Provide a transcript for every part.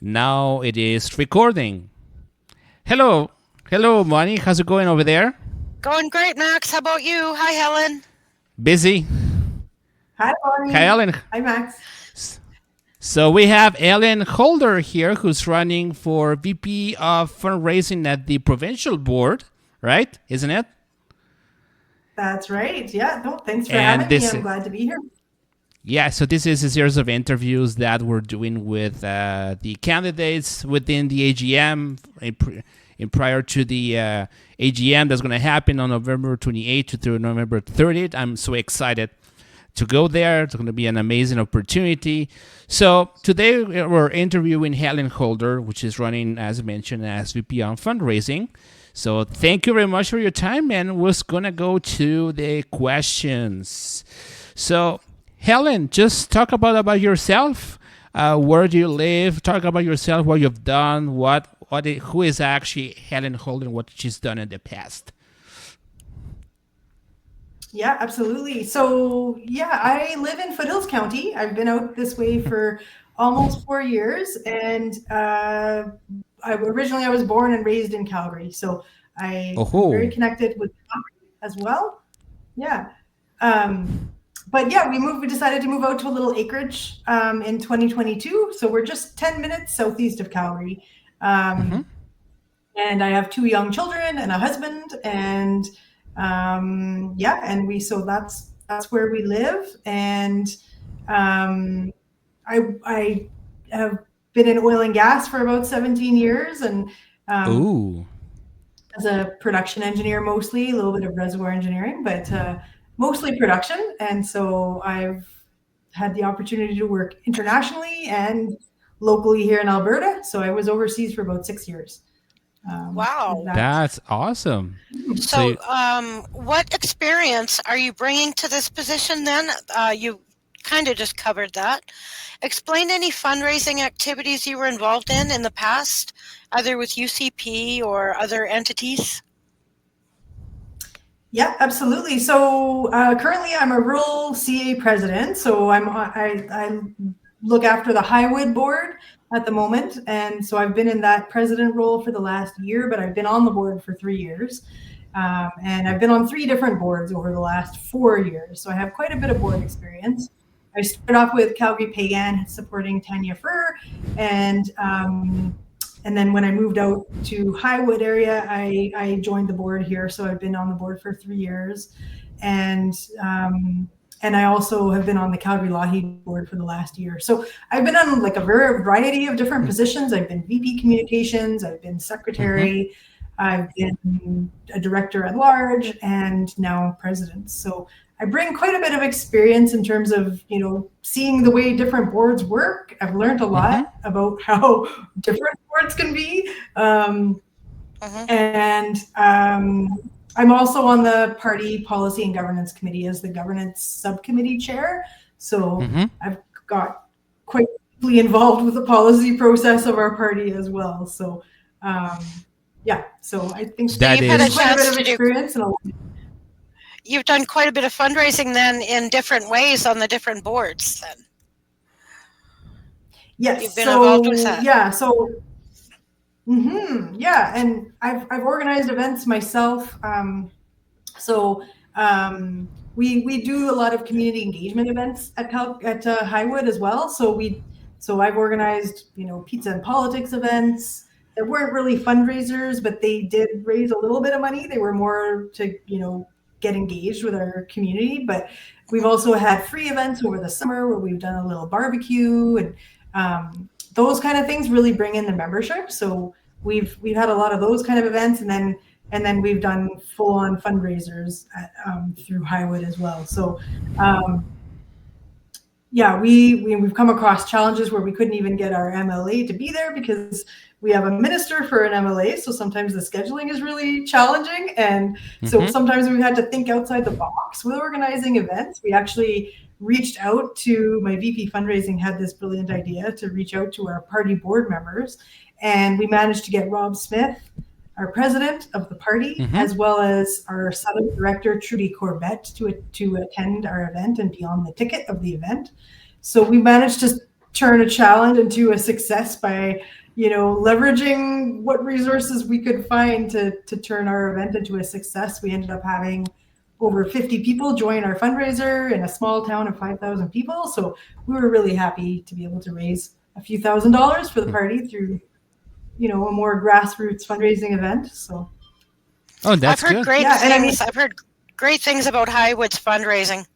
Now it is recording. Hello. Hello, Money. How's it going over there? Going great, Max. How about you? Hi, Helen. Busy? Hi, Hi, Bonnie. Ellen. Hi, Max. So we have Ellen Holder here who's running for VP of Fundraising at the provincial board, right? Isn't it? That's right. Yeah, no, thanks for And having me. this, I'm glad to be here. yeah, so this is a series of interviews that we're doing with the candidates within the AGM in prior to the AGM that's going to happen on November 28th through November 30th. I'm so excited to go there. It's going to be an amazing opportunity. So today we're interviewing Helen Holder, which is running, as mentioned, as VP on fundraising. So thank you very much for your time, and we're going to go to the questions. So Helen, just talk about yourself. Where do you live? Talk about yourself, what you've done, who is actually Helen Holden, what she's done in the past. Yeah, absolutely. So, yeah, I live in Foothills County. I've been out this way for almost 4 years, and I was born and raised in Calgary, so I am very Oh, connected with Calgary as well. Yeah. Um, but yeah, we decided to move out to a little acreage in 2022. So we're just 10 minutes southeast of Calgary. mm-hmm. Um, and I have two young children and a husband, and yeah, and so that's where we live. And um, I have been in oil and gas for about 17 years, and um, Ooh, as a production engineer, mostly a little bit of reservoir engineering, but mostly production. And so I've had the opportunity to work internationally and locally here in Alberta. So I was overseas for about 6 years with Wow. that. that's awesome. So, So, what experience are you bringing to this position then? You kind of just covered that. Explain any fundraising activities you were involved in the past, either with UCP or other entities. Yeah, absolutely. So currently, I'm a rural CA president. So I look after the Highwood board at the moment, and so I've been in that president role for the last year. But I've been on the board for 3 years, and I've been on three different boards over the last 4 years. So I have quite a bit of board experience. I started off with Calgary Pagan supporting Tanya Fur, and and then when I moved out to Highwood area, I joined the board here. So I've been on the board for 3 years, and and I also have been on the Calgary Lougheed board for the last year. So I've been on like a variety of different positions. I've been VP communications, I've been mm-hmm. secretary, I've been a director at large, and now president. So I bring quite a bit of experience in terms of, seeing the way different boards work. I've learned a Mm-hmm. lot about how different boards can be. Mhm. And I'm also on the party policy and governance committee as the governance subcommittee chair. So Mm-hmm. I've got quite deeply involved with the policy process of our party as well. So yeah, so I think So That you've had a bring is quite a bit chance of to do. experience and You've done quite a bit of fundraising then in different ways on the different boards. Then you've yes. been involved with So that. yeah, so yeah, and I've organized events myself. So we do a lot of community engagement events at Highwood as well. So I've organized pizza and politics events that weren't really fundraisers, but they did raise a little bit of money. They were more to get engaged with our community. But we've also had free events over the summer where we've done a little barbecue, and those kind of things really bring in the membership. So we've had a lot of those kind of events, and then we've done full on fundraisers through Highwood as well. So yeah, we've come across challenges where we couldn't even get our MLA to be there because we have a minister for an MLA. So sometimes the scheduling is really challenging, and so mm-hmm. sometimes we had to think outside the box with organizing events. We actually reached out to my VP fundraising, had this brilliant idea to reach out to our party board members, and we managed to get Rob Smith, our president of the party, Mm-hmm. as well as our Southern director, Trudy Corbett, to attend our event and be on the ticket of the event. So we managed to turn a challenge into a success by, leveraging what resources we could find to turn our event into a success. We ended up having over 50 people join our fundraiser in a small town of 5,000 people. So we were really happy to be able to raise a few $1,000s for the party through, a more grassroots fundraising event. So, Oh, I've that's heard good. great yeah, and I mean, things. I've heard great things about Highwood's fundraising.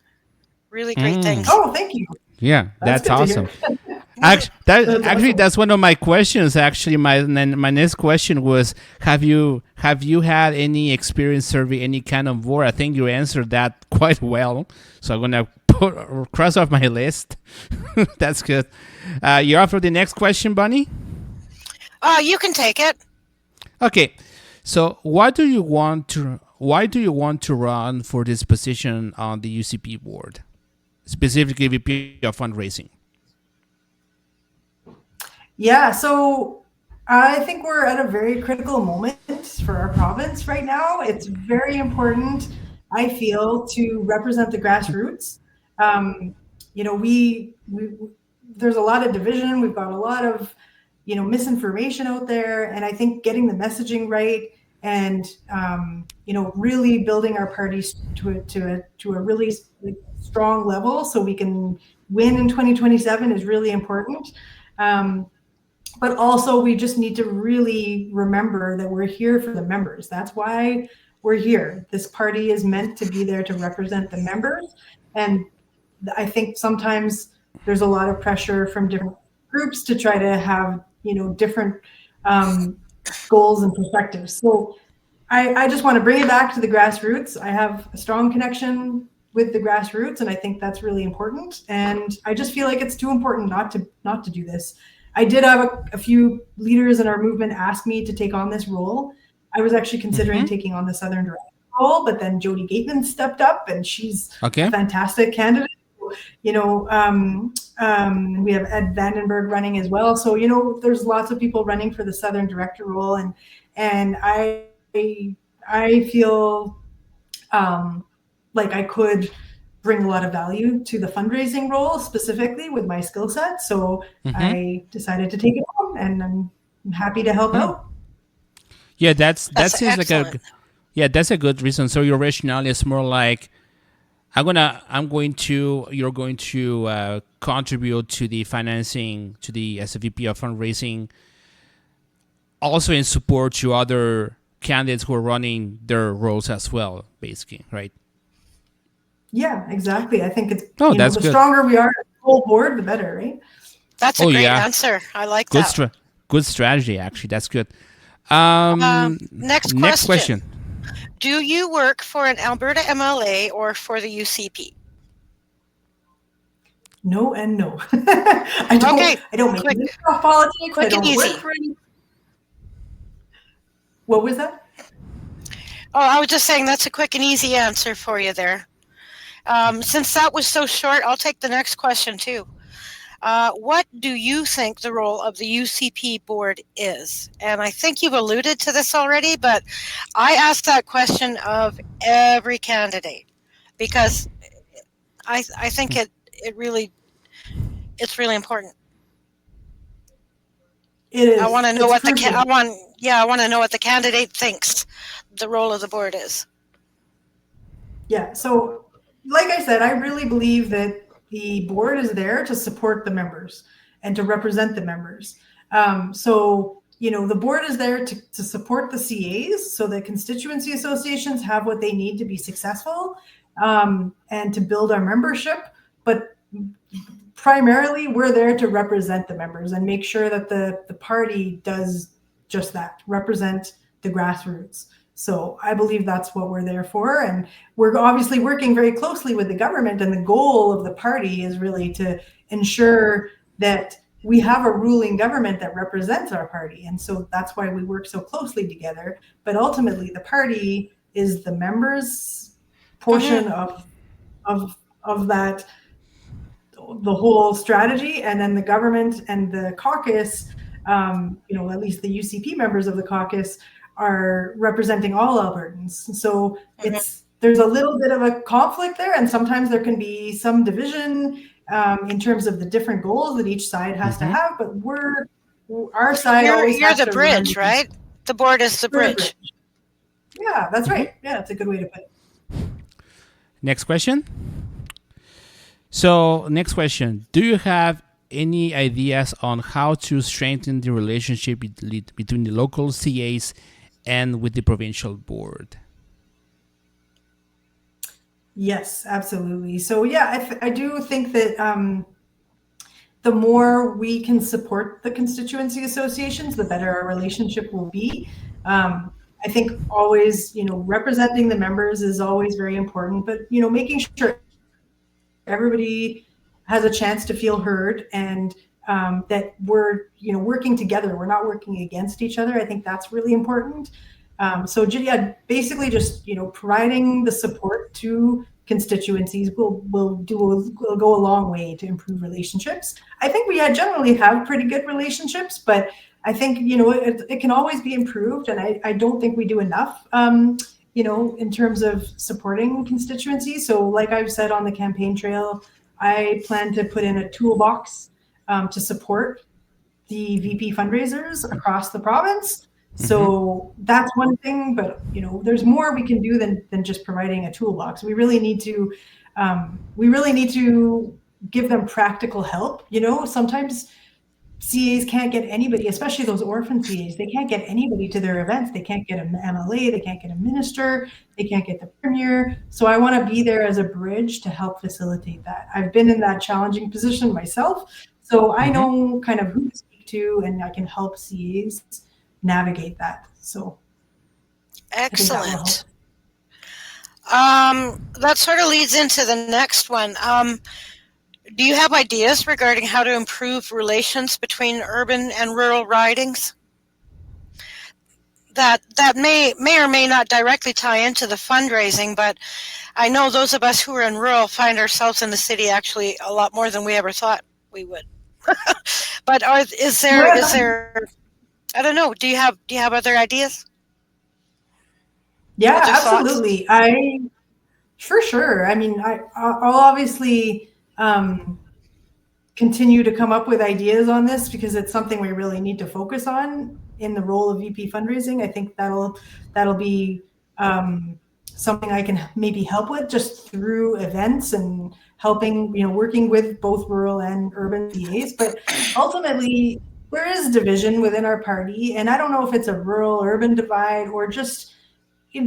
Really great things. oh, thank you. Yeah, That's that's good to awesome. hear. That's awesome. That's one of my questions. Actually, my next question was, have you had any experience serving any kind of war? I think you answered that quite well. So I'm gonna cross off my list. That's good. You're up for the next question, Bunny. You can take it. Okay. So why do you want to run for this position on the UCP board, specifically VP of fundraising? Yeah, so I think we're at a very critical moment for our province right now. It's very important, I feel, to represent the grassroots. We there's a lot of division. We've got a lot of misinformation out there, and I think getting the messaging right and really building our parties to a really strong level so we can win in 2027 is really important. But also we just need to really remember that we're here for the members. That's why we're here. This party is meant to be there to represent the members. And I think sometimes there's a lot of pressure from different groups to try to have, different goals and perspectives. So I just want to bring it back to the grassroots. I have a strong connection with the grassroots, and I think that's really important. And I just feel like it's too important not to do this. I did have a few leaders in our movement ask me to take on this role. I was actually considering taking on the Southern Director role, but then Jody Gateman stepped up, and she's a fantastic candidate. We have Ed Vandenberg running as well. So, there's lots of people running for the Southern Director role, and I feel like I could bring a lot of value to the fundraising role specifically with my skill set. So I decided to take it on, and I'm happy to help out. Yeah, that seems excellent. that's a good reason. So your rationale is more like you're going to contribute to the financing to the SVP of fundraising, also in support to other candidates who are running their roles as well, basically, right? Yeah, exactly. I think it's that's the good. stronger we are as a whole board, the better, right? That's a great answer. I like that. Good strategy, actually. That's good. Next question. Do you work for an Alberta MLA or for the UCP? No and no. I don't make any politics. I don't work for any. What was that? Oh, I was just saying that's a quick and easy answer for you there. Since that was so short, I'll take the next question too. What do you think the role of the UCP board is? And I think you've alluded to this already, but I ask that question of every candidate because I think it's really important. It is. I want to know I want to know what the candidate thinks the role of the board is. Yeah. So, like I said, I really believe that the board is there to support the members and to represent the members. The board is there to support the CAs so that constituency associations have what they need to be successful and to build our membership. But primarily, we're there to represent the members and make sure that the party does just that, represent the grassroots. So I believe that's what we're there for. And we're obviously working very closely with the government. And the goal of the party is really to ensure that we have a ruling government that represents our party. And so that's why we work so closely together. But ultimately, the party is the members' portion of that, the whole strategy. And then the government and the caucus, at least the UCP members of the caucus, are representing all Albertans. So there's a little bit of a conflict there, and sometimes there can be some division in terms of the different goals that each side has to Mm-hmm. have, but our side always You're has the to remember bridge, right? The board is the we're a bridge. bridge. Yeah, that's Mm-hmm. right. Yeah, that's a good way to put it. Next question. So, next question. Do you have any ideas on how to strengthen the relationship between the local CAs and with the provincial board? Yes, absolutely. So yeah, I do think that the more we can support the constituency associations, the better our relationship will be. I think always, representing the members is always very important, but making sure everybody has a chance to feel heard, and that we're working together. We're not working against each other. I think that's really important. So yeah, basically just providing the support to constituencies will go a long way to improve relationships. I think we generally have pretty good relationships, but I think it can always be improved, and I don't think we do enough. In terms of supporting constituencies. So, like I've said on the campaign trail, I plan to put in a toolbox to support the VP fundraisers across the province. Mm-hmm. So that's one thing, but there's more we can do than just providing a toolbox. We really need to give them practical help. Sometimes CAs can't get anybody, especially those orphan CAs. They can't get anybody to their events. They can't get an MLA. They can't get a minister. They can't get the premier. So I want to be there as a bridge to help facilitate that. I've been in that challenging position myself. So I know kind of who to speak to, and I can help CAs navigate that. So I think that will help. Excellent. That sort of leads into the next one. Do you have ideas regarding how to improve relations between urban and rural ridings? That may or may not directly tie into the fundraising, but I know those of us who are in rural find ourselves in the city actually a lot more than we ever thought we would. But is there? I don't know. Do you have other ideas? Yeah, Other thoughts? absolutely. For sure. I mean, I'll obviously continue to come up with ideas on this because it's something we really need to focus on in the role of VP fundraising. I think that'll be something I can maybe help with just through events and helping, working with both rural and urban CAs. But ultimately, there is division within our party, and I don't know if it's a rural-urban divide or just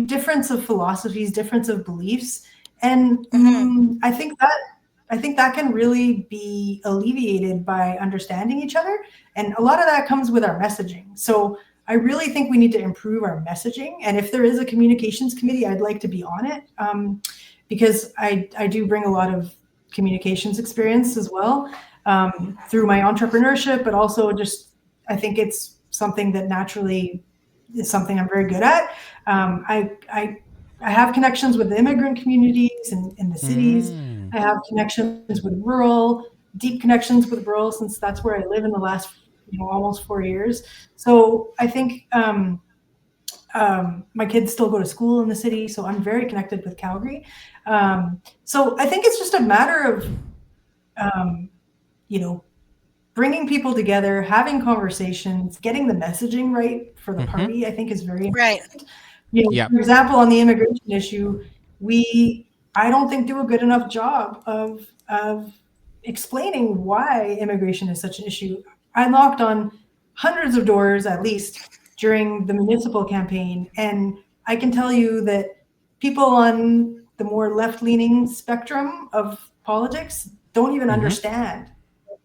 difference of philosophies, difference of beliefs, and I think that can really be alleviated by understanding each other, and a lot of that comes with our messaging. So I really think we need to improve our messaging, and if there is a communications committee, I'd like to be on it, because I do bring a lot of communications experience as well, through my entrepreneurship, but also just I think it's something that naturally is something I'm very good at. I have connections with the immigrant communities in the cities. I have connections with deep connections with rural, since that's where I live in the last almost 4 years. So I think my kids still go to school in the city, so I'm very connected with Calgary. So I think it's just a matter of bringing people together, having conversations, getting the messaging right for the party, I think is very important. Right. For example, on the immigration issue, I don't think do a good enough job of explaining why immigration is such an issue. I knocked on hundreds of doors at least during the municipal campaign, and I can tell you that people on the more left-leaning spectrum of politics don't even understand.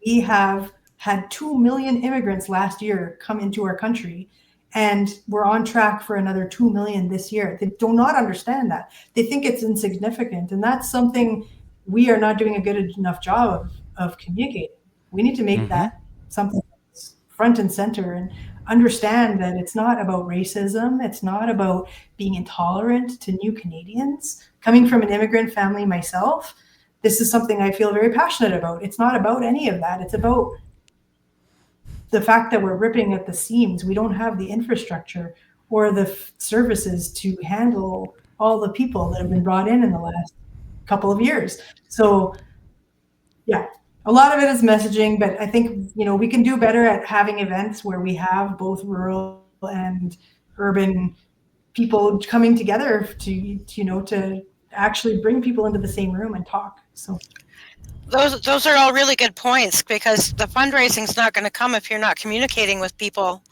We have had 2 million immigrants last year come into our country, and we're on track for another 2 million this year. They do not understand that. They think it's insignificant, and that's something we are not doing a good enough job of communicating. We need to make that something that's front and center, and understand that it's not about racism. It's not about being intolerant to new Canadians. Coming from an immigrant family myself, this is something I feel very passionate about. It's not about any of that. It's about the fact that we're ripping at the seams. We don't have the infrastructure or the services to handle all the people that have been brought in the last couple of years. So, yeah, A lot of it is messaging, but I think, we can do better at having events where we have both rural and urban people coming together to actually bring people into the same room and talk. So Those are all really good points because the fundraising is not going to come if you're not communicating with people.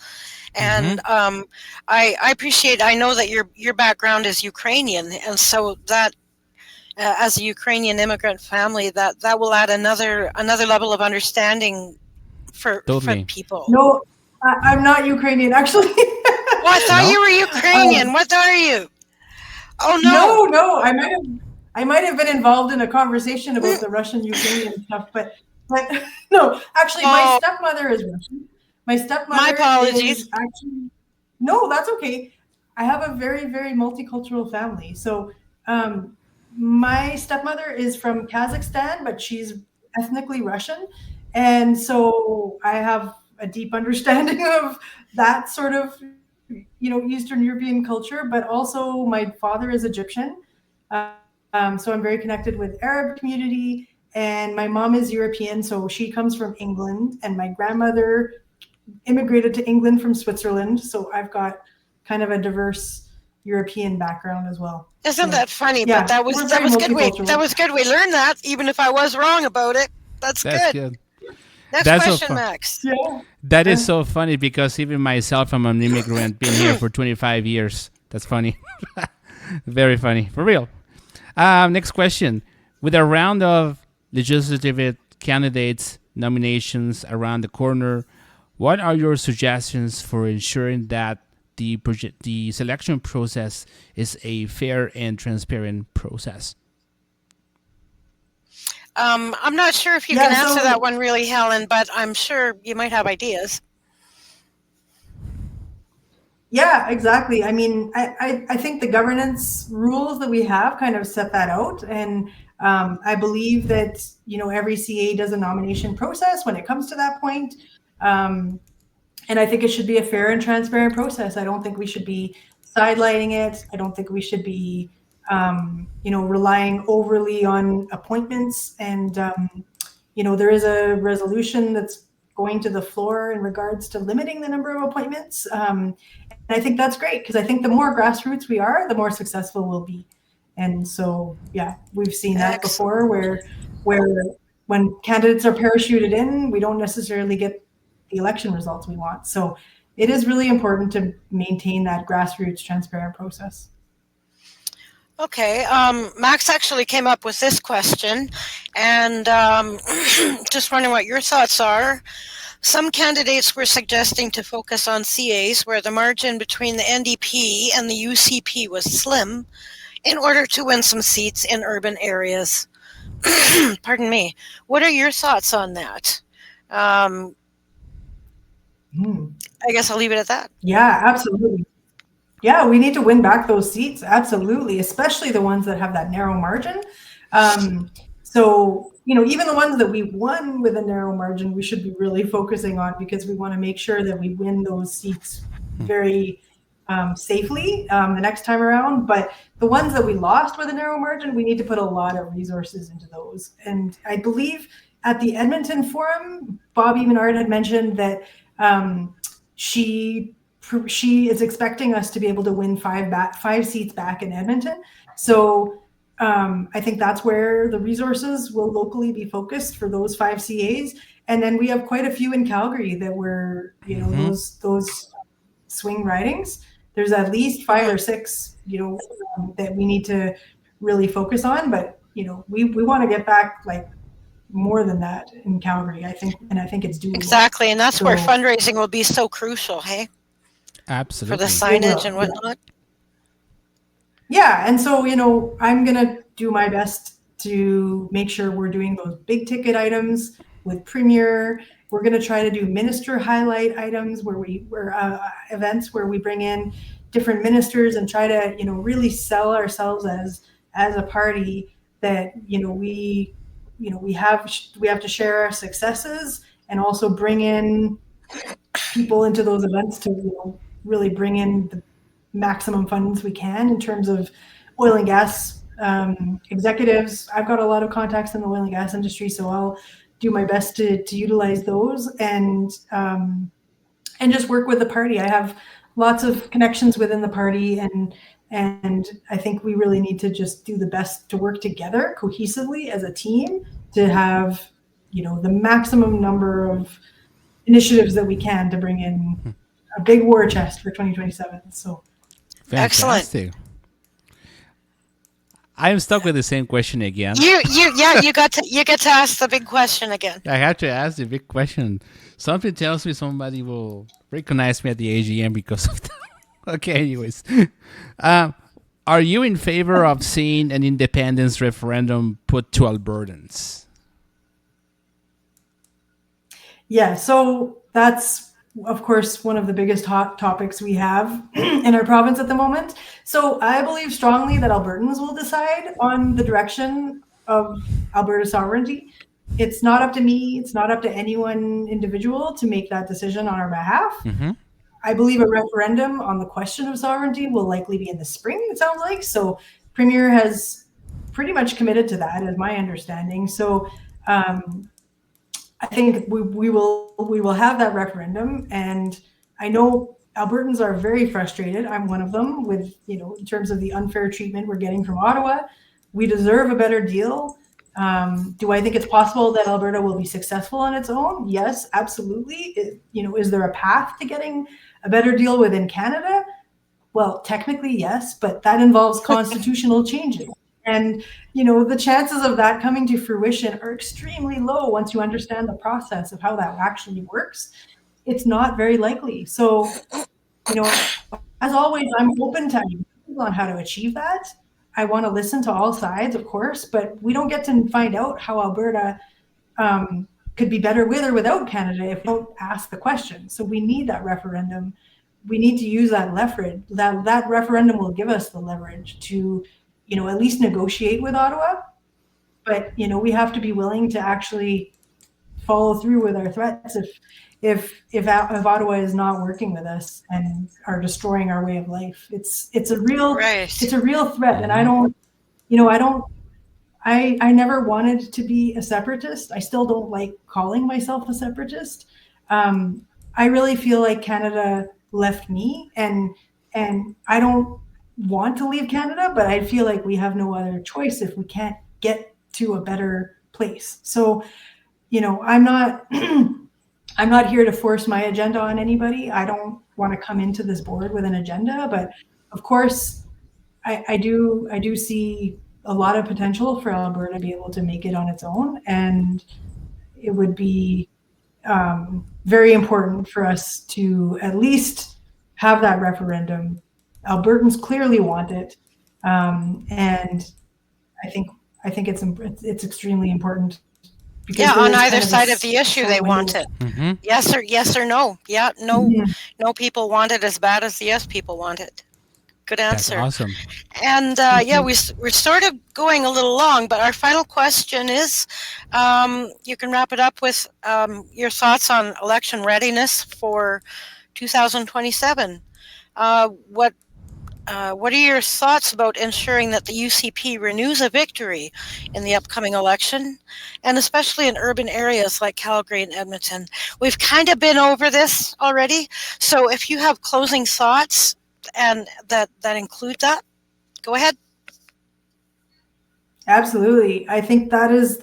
And I appreciate. I know that your background is Ukrainian, and so that as a Ukrainian immigrant family, that will add another level of understanding for Totally. people. no, I'm not Ukrainian actually. Oh, I thought you No? were Ukrainian. What are you? Oh no. No, I might have been involved in a conversation about the Russian Ukrainian stuff, but no, actually, my Oh, stepmother is Russian. My my stepmother apologies. is actually no, that's okay. I have a very very multicultural family. So my stepmother is from Kazakhstan, but she's ethnically Russian, and so I have a deep understanding of that sort of Eastern European culture. But also, my father is Egyptian, so I'm very connected with Arab community, and my mom is European, so she comes from England, and my grandmother immigrated to England from Switzerland. So I've got kind of a diverse European background as well. Isn't So that funny? But yeah, that was we're that very was good. That multicultural. was good. We learned that, even if I was wrong about it. That's That's good. good. Next That's so question, fun. Max. Yeah. That is Yeah. so funny because even myself, I'm an immigrant, been here for 25 years. That's funny. Very funny. For real. Next question. With a round of legislative candidates nominations around the corner, what are your suggestions for ensuring that the selection process is a fair and transparent process? I'm not sure if you can Yeah. answer that So one really, Helen, but I'm sure you might have ideas. yeah, exactly. I mean, I think the governance rules that we have kind of set that out. And I believe that, every CA does a nomination process when it comes to that point. Um, and I think it should be a fair and transparent process. I don't think we should be sidelining it. I don't think we should be, relying overly on appointments. And, there is a resolution that's going to the floor in regards to limiting the number of appointments. And I think that's great because I think the more grassroots we are, the more successful we'll be. And so, yeah, we've seen that Excellent. before where when candidates are parachuted in, we don't necessarily get the election results we want. So it is really important to maintain that grassroots transparent process. Okay. Max actually came up with this question, and just wondering what your thoughts are. Some candidates were suggesting to focus on CAs where the margin between the NDP and the UCP was slim in order to win some seats in urban areas. Pardon me. What are your thoughts on that? Um, Hmm. I guess I'll leave it at that. Yeah, absolutely. Yeah, we need to win back those seats. Absolutely, especially the ones that have that narrow margin. So, even the ones that we won with a narrow margin, we should be really focusing on because we want to make sure that we win those seats very safely the next time around. But the ones that we lost with a narrow margin, we need to put a lot of resources into those. And I believe at the Edmonton Forum, Bobby Menard had mentioned that she is expecting us to be able to win five seats back in Edmonton. So I think that's where the resources will locally be focused for those 5 CAs. And then we have quite a few in Calgary that were, those swing ridings. There's at least 5 or 6, that we need to really focus on. But, we want to get back like more than that in Calgary, I think. And I think it's doable. Exactly, and that's where So fundraising will be so crucial, hey? For the Absolutely. it signage will. and Yeah. whatnot. Yeah, and so, I'm gonna do my best to make sure we're doing those big ticket items with Premier. We're gonna try to do minister highlight items where events where we bring in different ministers and try to, really sell ourselves as a party that, we have to share our successes and also bring in people into those events to, really bring in the maximum funds we can in terms of oil and gas executives. I've got a lot of contacts in the oil and gas industry, so I'll do my best to utilize those and just work with the party. I have lots of connections within the party, and I think we really need to just do the best to work together cohesively as a team to have, the maximum number of initiatives that we can to bring in a big war chest for 2027. So Fantastic. I am stuck with the same question again. You get to ask the big question again. I have to ask the big question. Something tells me somebody will recognize me at the AGM because of that. Okay, anyways. Are you in favor of seeing an independence referendum put to Albertans? Yeah, so that's, of course, one of the biggest hot topics we have in our province at the moment. So I believe strongly that Albertans will decide on the direction of Alberta sovereignty. It's not up to me. It's not up to any one individual to make that decision on our behalf. Mm-hmm. I believe a referendum on the question of sovereignty will likely be in the spring, it sounds like. So Premier has pretty much committed to that, is my understanding. So I think we will have that referendum, and I know Albertans are very frustrated. I'm one of them with, in terms of the unfair treatment we're getting from Ottawa. We deserve a better deal. Do I think it's possible that Alberta will be successful on its own? Yes, absolutely. Is there a path to getting a better deal within Canada? Well, technically, yes, but that involves constitutional changes. And, the chances of that coming to fruition are extremely low once you understand the process of how that actually works. It's not very likely. So, as always, I'm open to ideas on how to achieve that. I want to listen to all sides, of course, but we don't get to find out how Alberta could be better with or without Canada if we don't ask the question. So we need that referendum. We need to use that leverage. That referendum will give us the leverage to, at least negotiate with Ottawa. But, we have to be willing to actually follow through with our threats if Ottawa is not working with us and are destroying our way of life. It's a real threat. And I never wanted to be a separatist. I still don't like calling myself a separatist. I really feel like Canada left me, and I don't want to leave Canada, but I feel like we have no other choice if we can't get to a better place. So, I'm not I'm not here to force my agenda on anybody. I don't want to come into this board with an agenda, but of course I do see a lot of potential for Alberta to be able to make it on its own, and it would be very important for us to at least have that referendum. Albertans clearly want it, and I think it's extremely important. Because on either side of the issue, they want it. Mm-hmm. Yes or no. Yeah, no, mm-hmm. No people want it as bad as the yes people want it. Good answer. That's awesome. And we're sort of going a little long, but our final question is, you can wrap it up with your thoughts on election readiness for 2027. What are your thoughts about ensuring that the UCP renews a victory in the upcoming election, and especially in urban areas like Calgary and Edmonton? We've kind of been over this already, so if you have closing thoughts and that include that, go ahead. Absolutely. I think that is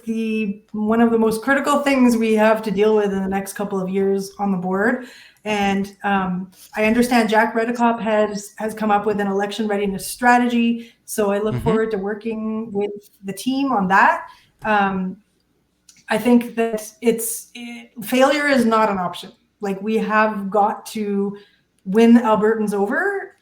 one of the most critical things we have to deal with in the next couple of years on the board. And I understand Jack Redekop has come up with an election readiness strategy. So I look mm-hmm. forward to working with the team on that. I think that failure is not an option. Like, we have got to win Albertans over,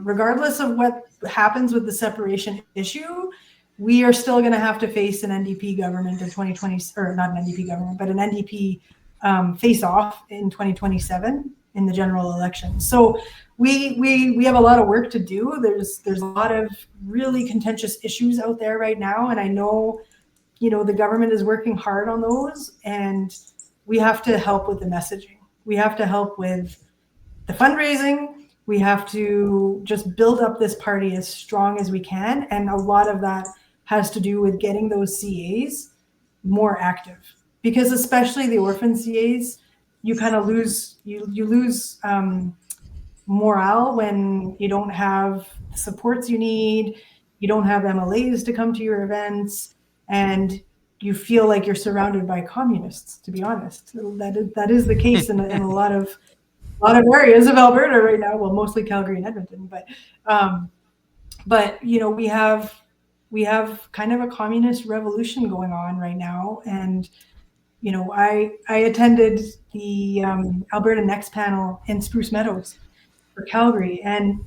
regardless of what happens with the separation issue. We are still going to have to face an NDP government in 2020, or not an NDP government, but an NDP face-off in 2027 in the general election. So we have a lot of work to do. There's a lot of really contentious issues out there right now, and I know, the government is working hard on those, and we have to help with the messaging. We have to help with the fundraising. We have to just build up this party as strong as we can, and a lot of that has to do with getting those CAs more active. because especially the orphan CAs, you kind of lose you lose morale when you don't have the supports you need, you don't have MLAs to come to your events, and you feel like you're surrounded by communists. To be honest, that is the case in a lot of areas of Alberta right now. Well, mostly Calgary and Edmonton, but you know, we have kind of a communist revolution going on right now. And you know, I attended the Alberta Next panel in Spruce Meadows for Calgary, and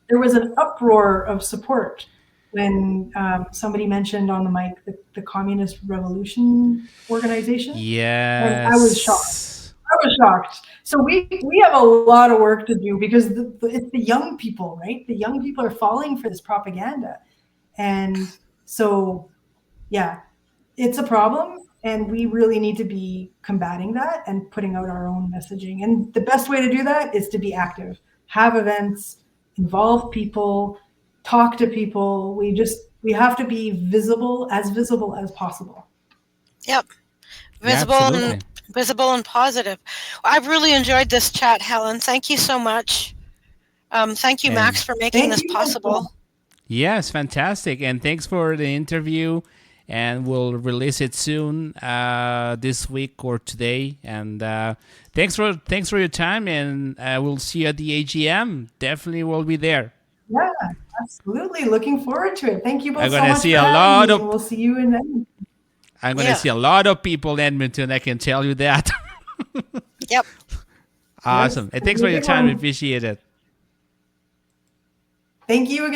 there was an uproar of support when somebody mentioned on the mic the Communist Revolution Organization, and I was shocked. Yes. I was shocked. So we have a lot of work to do, because it's the young people, right? The young people are falling for this propaganda, and so yeah, it's a problem, and we really need to be combating that and putting out our own messaging. And the best way to do that is to be active, have events, involve people, talk to people. We have to be visible as possible. Yep. Yeah, Visible absolutely. and positive. I've really enjoyed this chat, Helen. Thank you so much. Thank you, And Max, for making Thank this you. possible. yes, fantastic. And thanks for the interview. And we'll release it soon, this week or today. And thanks for your time. And we'll see you at the AGM. Definitely, we'll be there. Yeah, absolutely. Looking forward to it. Thank you both I'm so gonna much see for a having lot me, of. and we'll see you in. I'm gonna Yeah. see a lot of people in Edmonton. I can tell you that. Yep. Awesome. And thanks for your time. We appreciate it. Thank you again.